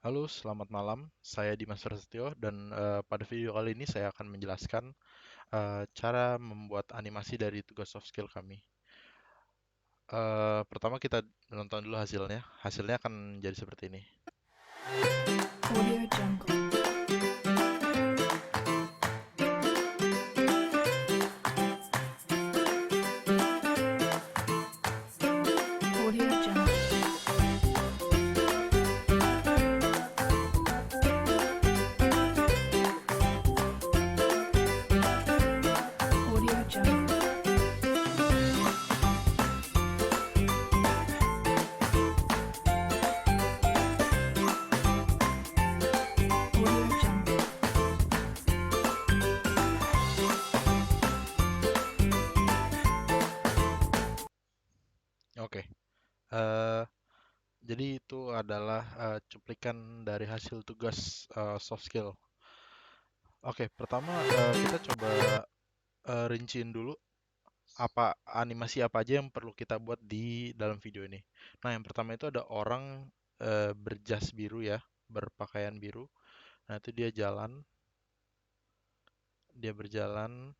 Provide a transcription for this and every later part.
Halo, selamat malam. Saya Dimas Prasetyo dan pada video kali ini saya akan menjelaskan cara membuat animasi dari tugas soft skill kami. Pertama kita nonton dulu hasilnya. Hasilnya akan jadi seperti ini. Audio Jungle. Audio Jungle. Audio Jungle. Audio Jungle. Oke, eh, jadi itu adalah cuplikan dari hasil tugas soft skill. Oke, pertama kita coba rinciin dulu animasi apa aja yang perlu kita buat di dalam video ini. Nah, yang pertama itu ada orang berjas biru ya, berpakaian biru. Nah, itu dia berjalan.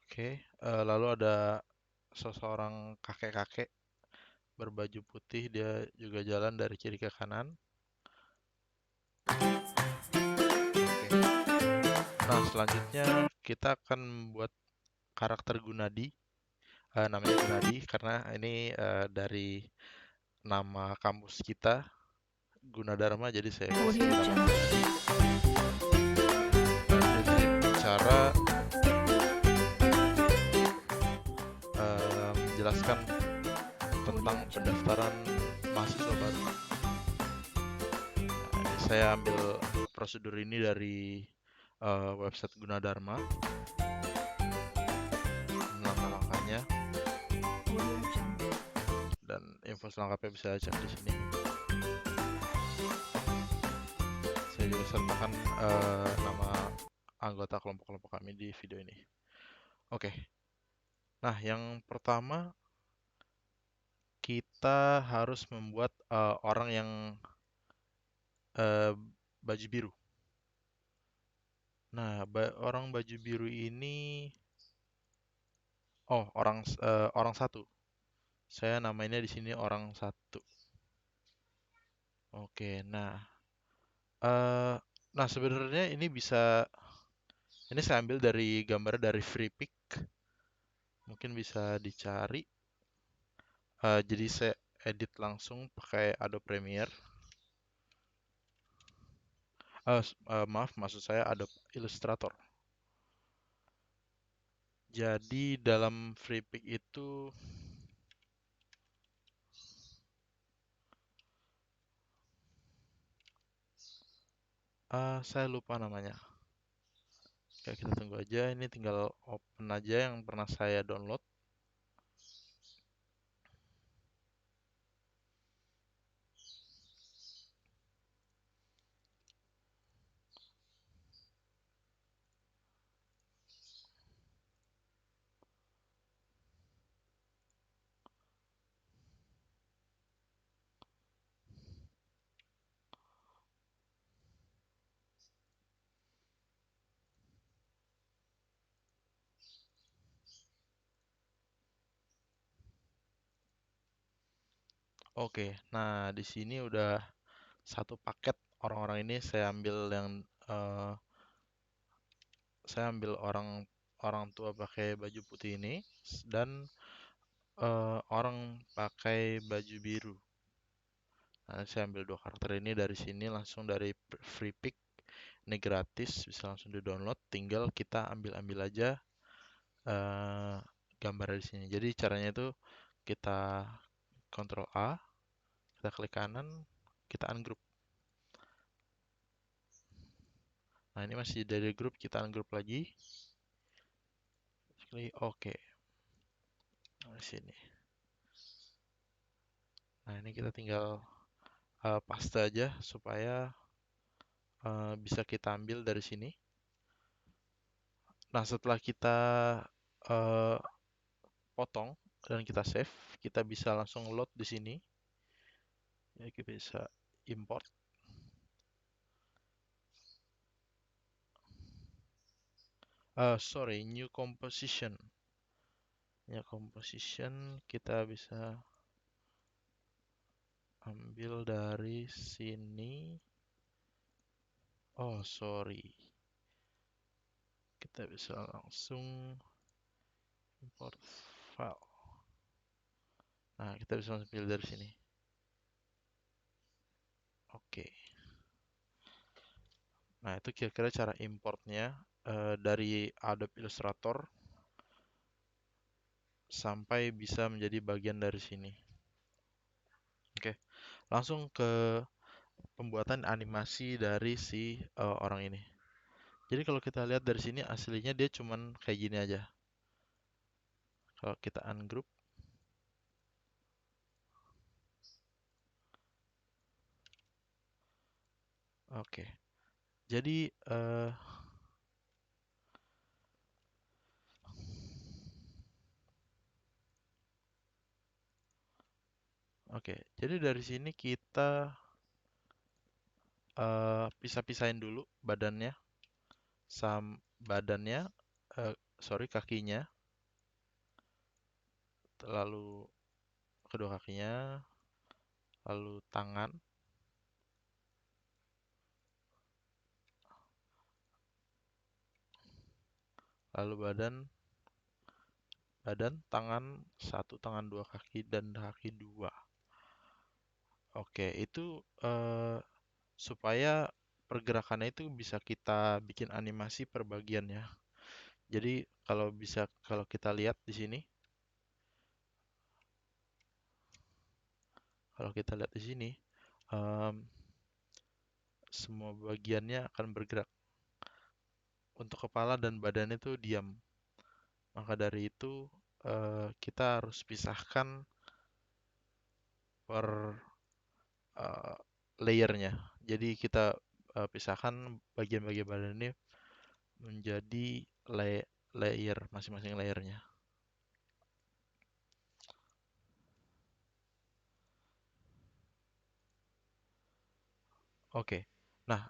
Oke, lalu ada seseorang kakek-kakek berbaju putih, dia juga jalan dari kiri ke kanan. Oke. Nah, selanjutnya kita akan membuat karakter Gunadi. Namanya Gunadi karena ini dari nama kampus kita Gunadarma, jadi saya kasih Audio nama Jungle. Gunadi. Nah, dia di sini bicara menjelaskan tentang Audio Jungle. pendaftaran mahasiswa baru. Nah, ini saya ambil prosedur ini dari website Gunadarma, langkah-langkahnya Audio Jungle. dan info selengkapnya bisa cek di sini. Saya juga sertakan nama anggota kelompok-kelompok kami di video ini. Oke, nah yang pertama kita harus membuat orang yang baju biru. Nah, orang baju biru ini, orang satu. Saya namanya di sini orang satu. Oke, eh, nah sebenarnya ini saya ambil dari gambar dari FreePic, mungkin bisa dicari. Jadi saya edit langsung pakai Adobe Premiere. Maaf, maksud saya Adobe Illustrator. Jadi dalam FreePic itu saya lupa namanya. Oke, kita tunggu aja. Ini tinggal open aja yang pernah saya download. Oke, nah di sini udah satu paket orang-orang ini eh, saya ambil orang orang tua pakai baju putih ini dan orang pakai baju biru. Nah, saya ambil dua karakter ini dari sini langsung dari FreePic. Ini gratis, bisa langsung di-download. Tinggal kita ambil-ambil aja eh, gambar di sini. Jadi caranya itu kita Ctrl A, kita klik kanan, kita ungroup. Nah, ini masih dari grup, kita ungroup lagi. Klik oke. Nah, di sini. Nah, ini kita tinggal paste aja supaya bisa kita ambil dari sini. Nah, setelah kita eh, potong dan kita save, kita bisa langsung load di sini. Ya, kita bisa. import. Sorry, new composition. New composition kita bisa ambil dari sini. Oh, sorry. Kita bisa langsung import file. Nah, kita bisa langsung pilih dari sini. Oke. Nah, itu kira-kira cara importnya dari Adobe Illustrator sampai bisa menjadi bagian dari sini. Oke, langsung ke pembuatan animasi dari si orang ini. Jadi kalau kita lihat dari sini aslinya dia cuman kayak gini aja. Kalau kita ungroup, oke. Jadi oke. Jadi dari sini kita pisah-pisahin dulu badannya, badannya, sorry kakinya, lalu kedua kakinya, lalu tangan, lalu badan, tangan satu, tangan dua, kaki dan kaki dua. Oke, itu supaya pergerakannya itu bisa kita bikin animasi per bagian ya. Jadi kalau kita lihat di sini, em, semua bagiannya akan bergerak. Untuk kepala dan badan itu diam. Maka dari itu kita harus pisahkan per eh, layernya. Jadi kita pisahkan bagian-bagian badan ini menjadi layer masing-masing layernya. Oke. Nah,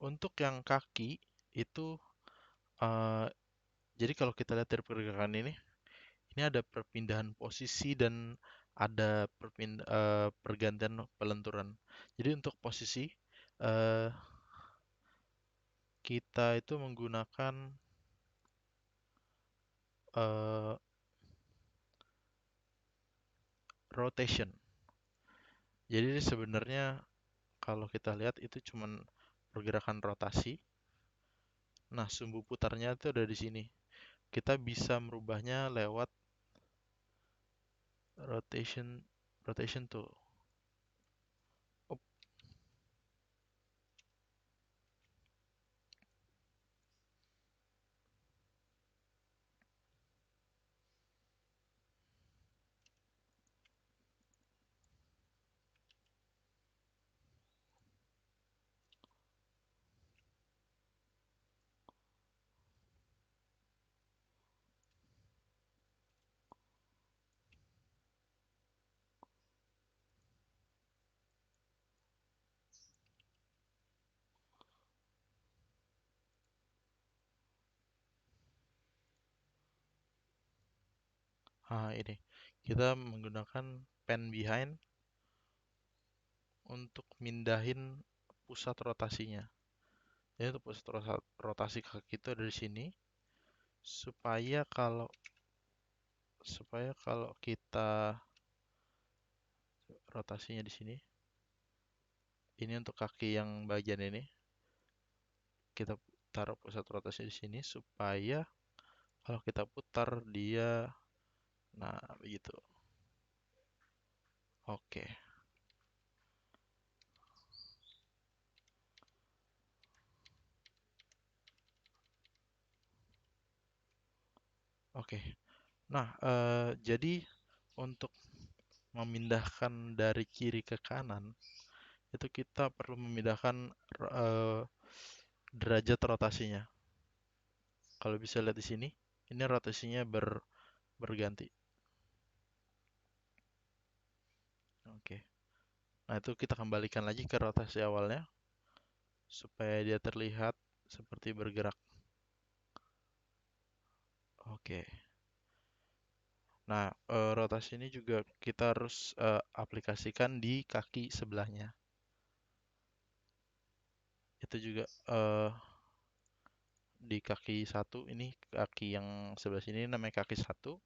untuk yang kaki itu eh, jadi kalau kita lihat dari pergerakan ini ada perpindahan posisi dan ada pergantian pelenturan. Jadi untuk posisi eh, kita itu menggunakan eh, rotation. Jadi sebenarnya kalau kita lihat itu cuman pergerakan rotasi. Nah, sumbu putarnya itu ada di sini. Kita bisa merubahnya lewat rotation rotation tool. Up. Ini. Kita menggunakan pen behind untuk mindahin pusat rotasinya. Jadi untuk pusat rotasi kaki itu ada di sini supaya kalau kita rotasinya di sini. Ini untuk kaki yang bagian ini. Kita taruh pusat rotasi di sini supaya kalau kita putar dia, nah begitu. Oke, oke. Nah, jadi untuk memindahkan dari kiri ke kanan, itu kita perlu memindahkan eh, derajat rotasinya. Kalau bisa lihat di sini, ini rotasinya berganti. Oke. Nah, itu kita kembalikan lagi ke rotasi awalnya supaya dia terlihat seperti bergerak. Oke. Nah, rotasi ini juga kita harus aplikasikan di kaki sebelahnya. Itu juga di kaki satu ini, kaki yang sebelah sini namanya kaki satu.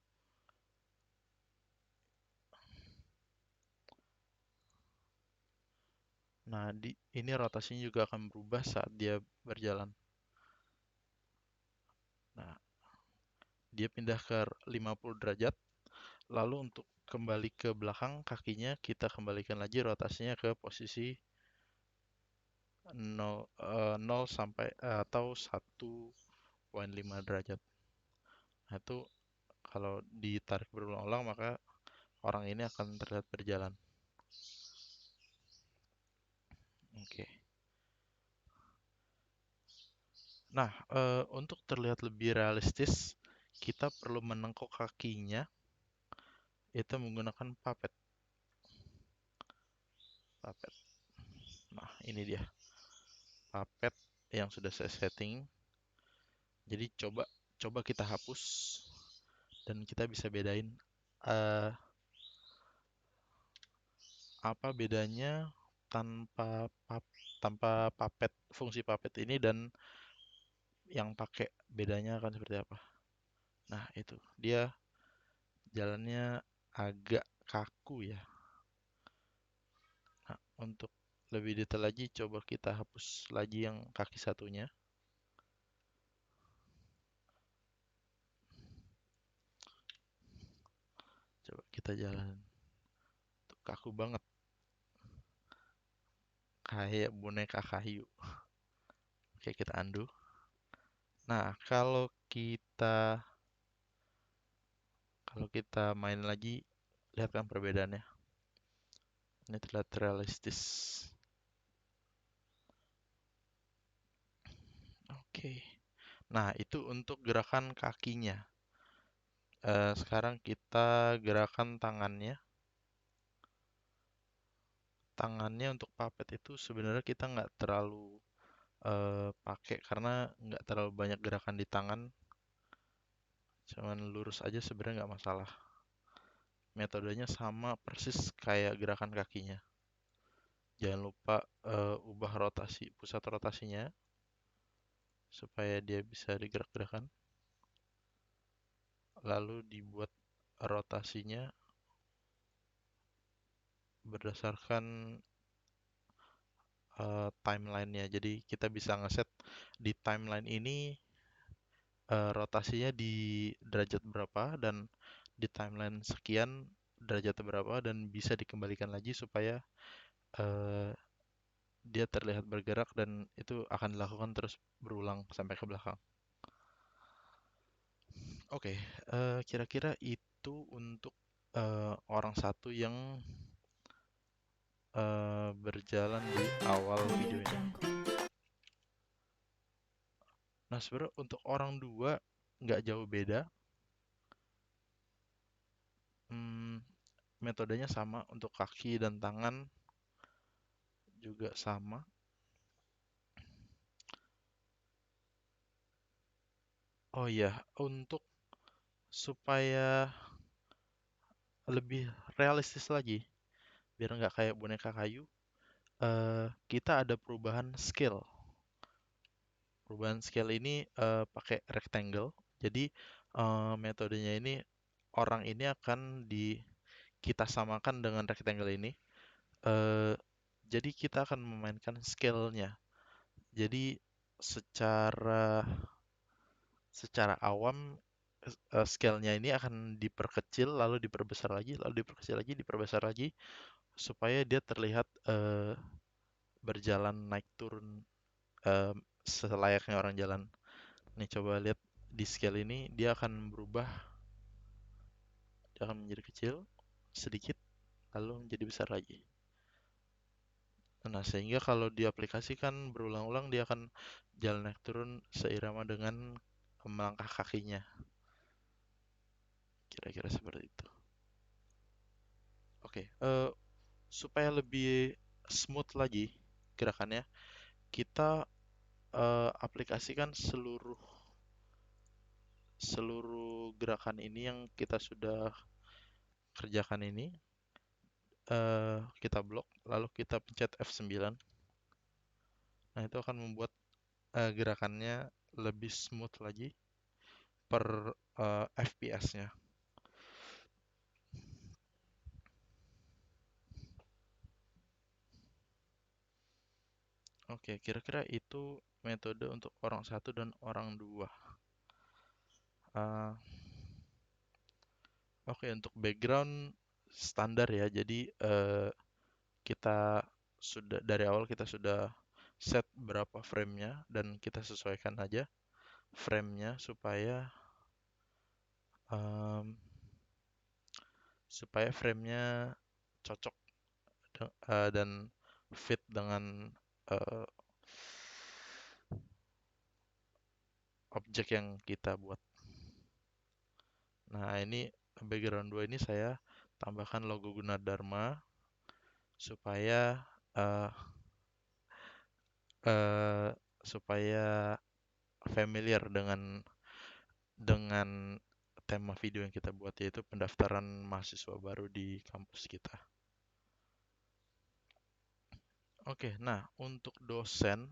Nah, ini rotasinya juga akan berubah saat dia berjalan. Nah, dia pindah ke 50 derajat. Lalu untuk kembali ke belakang kakinya kita kembalikan lagi rotasinya ke posisi 0 sampai atau 1,5 derajat. Nah, itu kalau ditarik berulang-ulang maka orang ini akan terlihat berjalan. Oke. Nah, untuk terlihat lebih realistis, kita perlu menengkuk kakinya itu menggunakan puppet. Puppet. Nah, ini dia puppet yang sudah saya setting. Jadi coba coba kita hapus dan kita bisa bedain eh, apa bedanya tanpa tanpa puppet, fungsi puppet ini dan yang pakai, bedanya akan seperti apa. Nah, itu dia jalannya agak kaku ya. Nah, untuk lebih detail lagi coba kita hapus lagi yang kaki satunya. Coba kita jalan. Tuh, kaku banget, kayak boneka kayu. Oke, kita undo. Nah, kalau kita main lagi, lihat kan perbedaannya. Ini terlihat realistis. Oke. Nah, itu untuk gerakan kakinya. Sekarang kita gerakan tangannya. Tangannya untuk puppet itu sebenarnya kita nggak terlalu pakai karena nggak terlalu banyak gerakan di tangan. Cuman lurus aja sebenarnya nggak masalah. Metodenya sama persis kayak gerakan kakinya. Jangan lupa ubah pusat rotasinya supaya dia bisa digerak-gerakan. Lalu dibuat rotasinya berdasarkan timelinenya. Jadi kita bisa ngeset di timeline ini rotasinya di derajat berapa dan di timeline sekian derajat berapa dan bisa dikembalikan lagi supaya eh, dia terlihat bergerak dan itu akan dilakukan terus berulang sampai ke belakang. Oke, kira-kira itu untuk orang satu yang berjalan di awal Audio video ini. Jungle. Nah, sebenarnya untuk orang dua nggak jauh beda. Hmm, metodenya sama untuk kaki dan tangan juga sama. Oh iya, untuk supaya lebih realistis lagi, biar nggak kayak boneka kayu, kita ada perubahan scale. Perubahan scale ini pakai rectangle. Jadi metodenya ini orang ini akan kita samakan dengan rectangle ini. Eh, jadi kita akan memainkan scale-nya. Jadi secara secara awam scale-nya ini akan diperkecil, lalu diperbesar lagi, lalu diperkecil lagi, diperbesar lagi, supaya dia terlihat berjalan naik turun eh, selayaknya orang jalan. Nih coba lihat di scale ini, dia akan berubah, dia akan menjadi kecil sedikit, lalu menjadi besar lagi. Nah, sehingga kalau diaplikasikan berulang-ulang, dia akan jalan naik turun seirama dengan melangkah kakinya. Kira-kira seperti itu. Oke, supaya lebih smooth lagi gerakannya, kita aplikasikan seluruh seluruh gerakan ini yang kita sudah kerjakan ini, kita blok, lalu kita pencet F9. Nah, itu akan membuat gerakannya lebih smooth lagi per FPS-nya. Oke, kira-kira itu metode untuk orang satu dan orang dua. Eh, oke, untuk background standar ya. Jadi kita sudah dari awal kita sudah set berapa frame-nya dan kita sesuaikan aja frame-nya em, supaya frame-nya cocok dan fit dengan eh, objek yang kita buat. Nah, ini background 2 ini saya tambahkan logo Gunadarma supaya eh, eh, supaya familiar dengan tema video yang kita buat, yaitu pendaftaran mahasiswa baru di kampus kita. Oke, nah untuk dosen,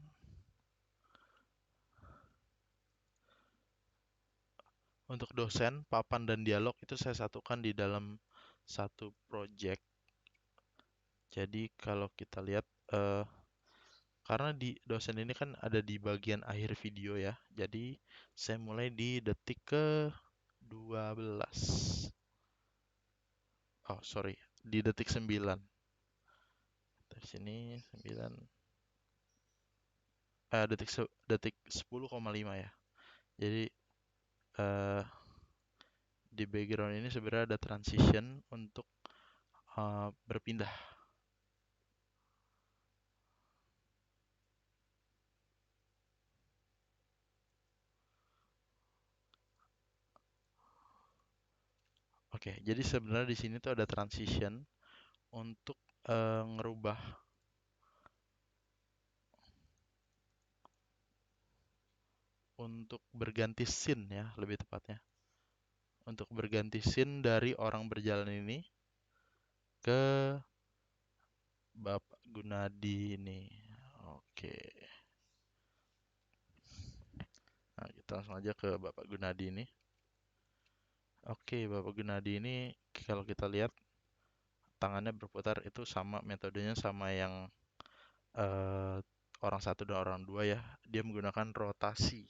papan dan dialog itu saya satukan di dalam satu project. Jadi kalau kita lihat, karena di dosen ini kan ada di bagian akhir video ya. Jadi saya mulai di detik ke 12. Oh, sorry, di detik 9. Dari sini 9, detik 10,5 ya. Jadi eh, di background ini sebenarnya ada transition untuk berpindah. Oke, jadi sebenarnya di sini tuh ada transition untuk ngerubah, untuk berganti scene ya, lebih tepatnya. Untuk berganti scene dari orang berjalan ini ke Bapak Gunadi ini. Oke. Nah, kita langsung aja ke Bapak Gunadi ini. Oke, Bapak Gunadi ini kalau kita lihat tangannya berputar, itu sama metodenya sama yang eh, orang satu dan orang dua ya. Dia menggunakan rotasi.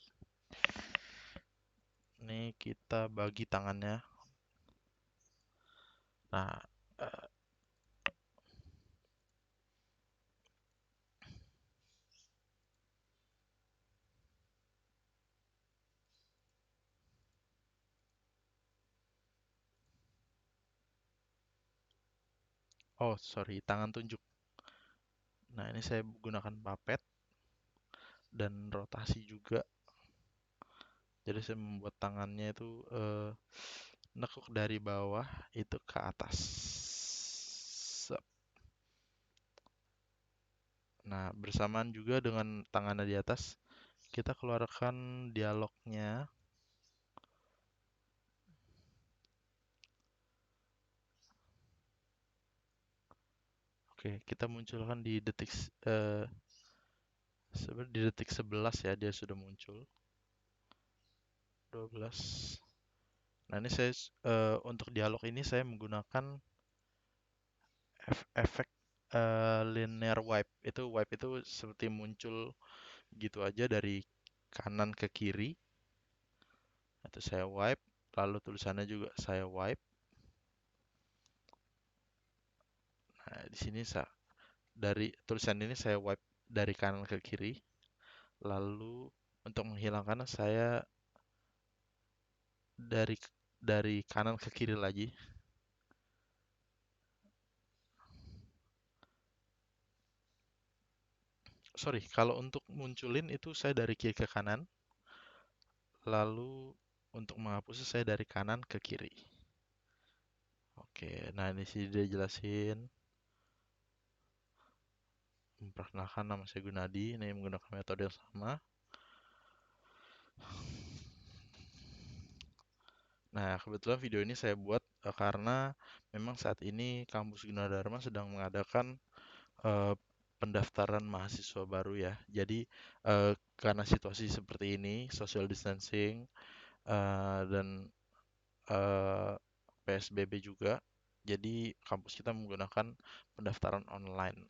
Ini kita bagi tangannya. Nah, eh, oh sorry, tangan tunjuk. Nah, ini saya gunakan papet dan rotasi juga. Jadi saya membuat tangannya itu nekuk dari bawah itu ke atas. Sep. Nah, bersamaan juga dengan tangannya di atas, kita keluarkan dialognya. Oke, kita munculkan di sebenarnya di detik 11 ya, dia sudah muncul. 12. Nah, ini saya untuk dialog ini saya menggunakan efek linear wipe. Wipe itu seperti muncul gitu aja dari kanan ke kiri. Itu saya wipe, lalu tulisannya juga saya wipe. Nah, di sini dari tulisan ini saya wipe dari kanan ke kiri. Lalu untuk menghilangkan saya dari dari kanan ke kiri lagi. Sorry, kalau untuk munculin itu saya dari kiri ke kanan. Lalu untuk menghapusnya saya dari kanan ke kiri. Oke, nah ini sih dia jelasin. Memperkenalkan, nama saya Gunadi, ini menggunakan metode yang sama. Nah, kebetulan video ini saya buat karena memang saat ini kampus Gunadarma sedang mengadakan eh, pendaftaran mahasiswa baru ya. Jadi karena situasi seperti ini, social distancing dan eh, PSBB juga, jadi kampus kita menggunakan pendaftaran online.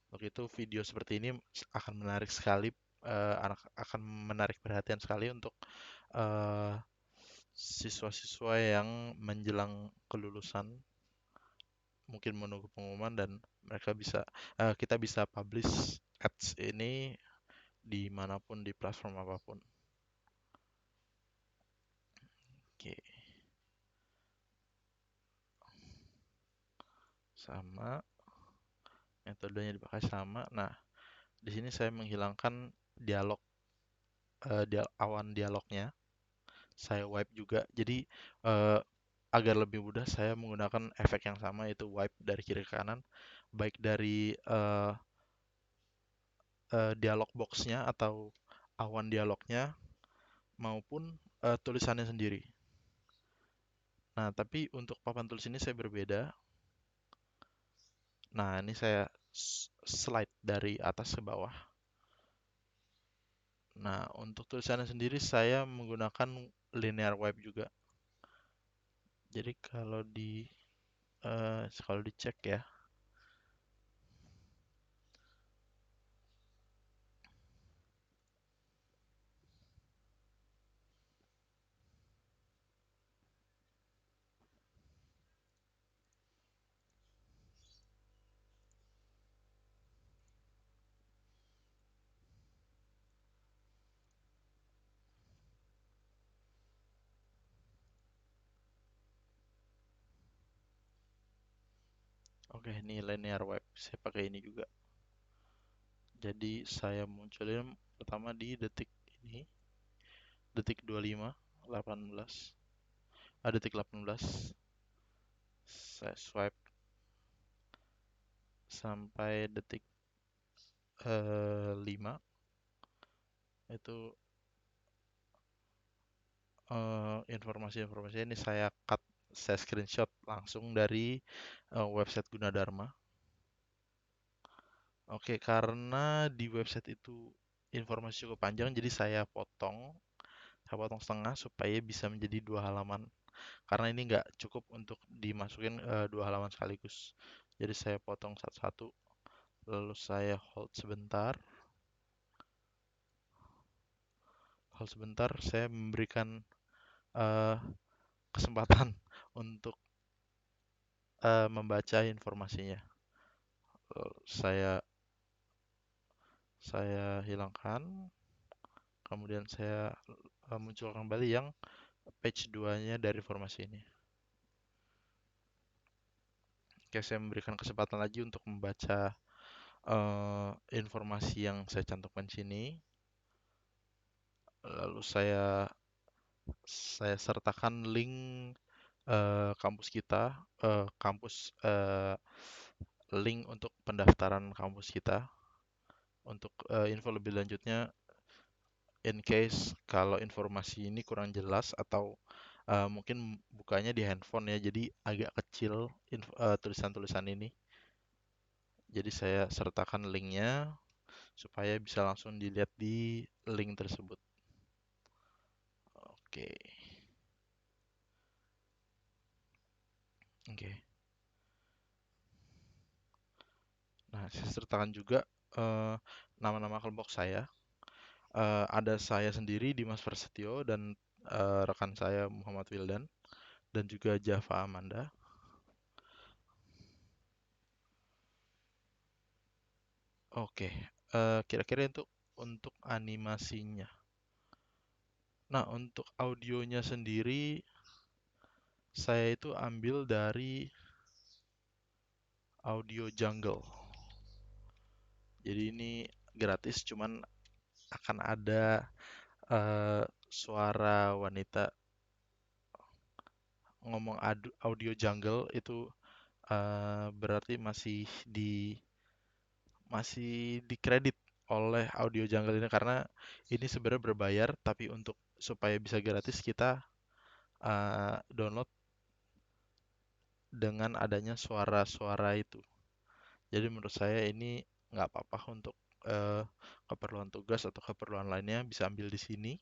Untuk itu video seperti ini akan menarik sekali, akan menarik perhatian sekali untuk eh, siswa-siswa yang menjelang kelulusan, mungkin menunggu pengumuman dan kita bisa publish ads ini dimanapun di platform apapun. Oke, sama metodenya dipakai sama. Nah, di sini saya menghilangkan dialog awan dialognya. Saya wipe juga. Jadi eh, agar lebih mudah saya menggunakan efek yang sama, yaitu wipe dari kiri ke kanan, baik dari dialog boxnya atau awan dialognya maupun tulisannya sendiri. Nah, tapi untuk papan tulis ini saya berbeda. Nah, ini saya slide dari atas ke bawah. Nah, untuk tulisannya sendiri saya menggunakan linear wipe juga. Jadi kalau dicek ya. Oke, ini linear wipe. Saya pakai ini juga. Jadi saya munculin pertama di detik ini, detik 25, 18, detik 18. Saya swipe sampai detik 5. Itu informasi-informasi ini saya screenshot langsung dari website Gunadarma. Oke, karena di website itu informasi cukup panjang, jadi saya potong setengah supaya bisa menjadi 2 halaman. Karena ini nggak cukup untuk dimasukin 2 halaman sekaligus. Jadi saya potong satu-satu, lalu saya hold sebentar, saya memberikan eh, kesempatan untuk membaca informasinya. Saya hilangkan, kemudian saya munculkan kembali yang page 2-nya dari informasi ini. Oke, saya memberikan kesempatan lagi untuk membaca informasi yang saya cantumkan sini. Lalu saya sertakan link kampus kita, link untuk pendaftaran kampus kita. Untuk info lebih lanjutnya, in case kalau informasi ini kurang jelas atau mungkin bukanya di handphone ya, jadi agak kecil tulisan-tulisan ini. Jadi saya sertakan linknya supaya bisa langsung dilihat di link tersebut. Oke, oke. Nah, saya sertakan juga eh, nama-nama kelompok saya. Ada saya sendiri, Dimas Prasetyo, dan rekan saya Muhammad Wildan, dan juga Java Amanda. Oke, kira-kira untuk animasinya. Nah, untuk audionya sendiri, saya itu ambil dari Audio Jungle. Jadi ini gratis, cuman akan ada suara wanita ngomong Audio Jungle itu berarti masih di masih dikredit oleh Audio Jungle ini karena ini sebenarnya berbayar, tapi untuk supaya bisa gratis kita download dengan adanya suara-suara itu. Jadi menurut saya ini nggak apa-apa untuk eh, keperluan tugas atau keperluan lainnya bisa ambil di sini.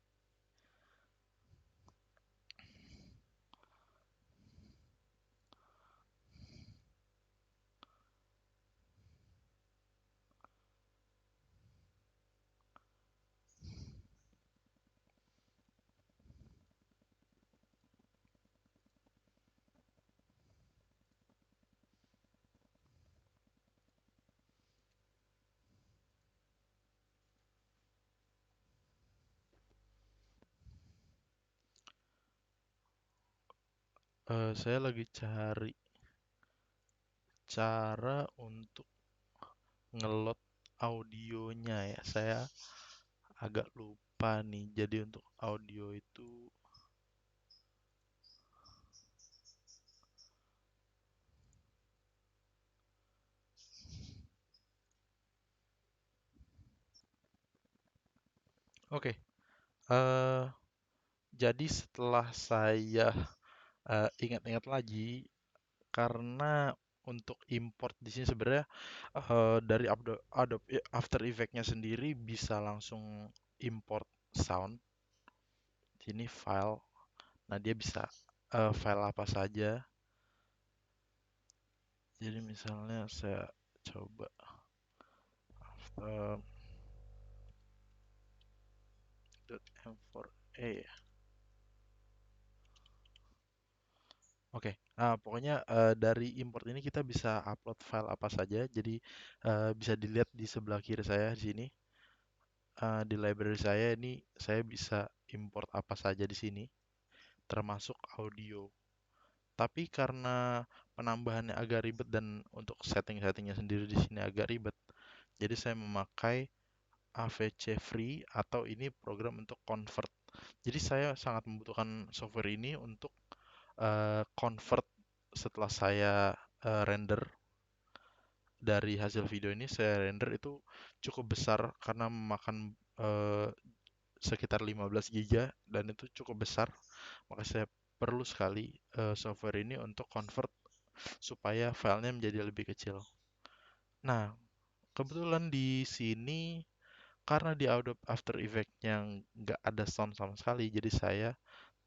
Saya lagi cari cara untuk ngelot audionya ya. Saya agak lupa nih. Jadi untuk audio itu, oke. eh jadi setelah saya ingat-ingat lagi, karena untuk import di sini sebenarnya dari Adobe After Effects-nya sendiri bisa langsung import sound. Sini file. Nah, dia bisa file apa saja. Jadi misalnya saya coba after .m4a ya. Oke, pokoknya dari import ini kita bisa upload file apa saja. Jadi bisa dilihat di sebelah kiri saya di sini. Di library saya ini saya bisa import apa saja di sini, termasuk audio. Tapi karena penambahannya agak ribet dan untuk setting-settingnya sendiri di sini agak ribet, jadi saya memakai AVC Free atau ini program untuk convert. Jadi saya sangat membutuhkan software ini untuk convert setelah saya render dari hasil video ini saya render itu cukup besar karena memakan sekitar 15 giga dan itu cukup besar. Maka saya perlu sekali software ini untuk convert supaya filenya menjadi lebih kecil. Nah, kebetulan di sini karena di Adobe After Effects-nya nggak ada sound sama sekali, jadi saya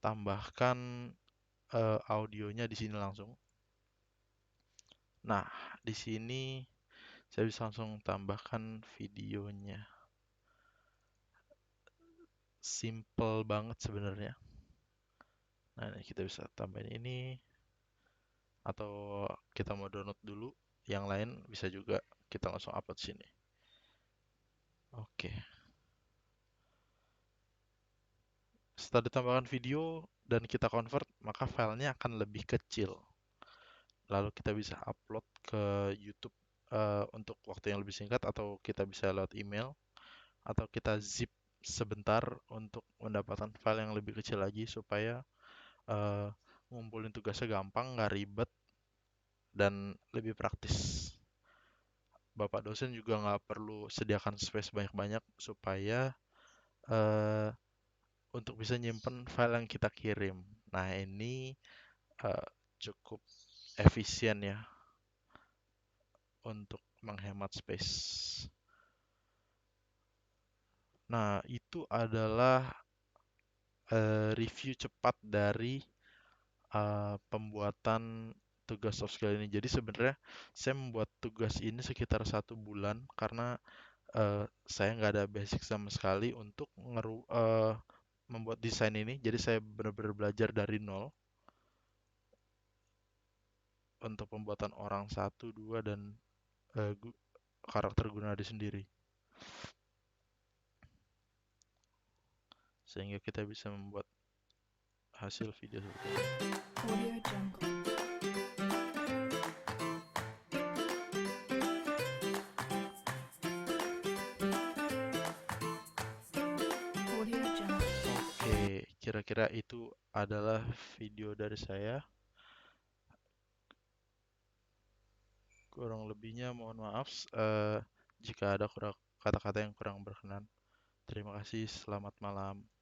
tambahkan audionya di sini langsung. Nah, di sini saya bisa langsung tambahkan videonya. Simple banget sebenarnya. Nah, ini kita bisa tambahin ini atau kita mau download dulu. Yang lain bisa juga kita langsung upload sini. Oke. Setelah ditambahkan video dan kita convert, maka filenya akan lebih kecil. Lalu kita bisa upload ke YouTube untuk waktu yang lebih singkat atau kita bisa lewat email atau kita zip sebentar untuk mendapatkan file yang lebih kecil lagi supaya eh, ngumpulin tugasnya gampang, nggak ribet, dan lebih praktis. Bapak dosen juga nggak perlu sediakan space banyak-banyak supaya eh, untuk bisa nyimpen file yang kita kirim. Nah, ini eh, cukup efisien ya untuk menghemat space. Nah, itu adalah review cepat dari pembuatan tugas soft skill ini. Jadi sebenarnya saya membuat tugas ini sekitar 1 bulan karena saya nggak ada basic sama sekali untuk membuat desain ini. Jadi saya benar-benar belajar dari nol untuk pembuatan orang satu, dua, dan eh, gu- karakter Gunadi sendiri. Sehingga kita bisa membuat hasil video seperti ini. Audio Jungle. Audio Jungle. Oke, kira-kira itu adalah video dari saya. Kurang lebihnya mohon maaf. jika ada kata-kata yang kurang berkenan. Terima kasih, selamat malam.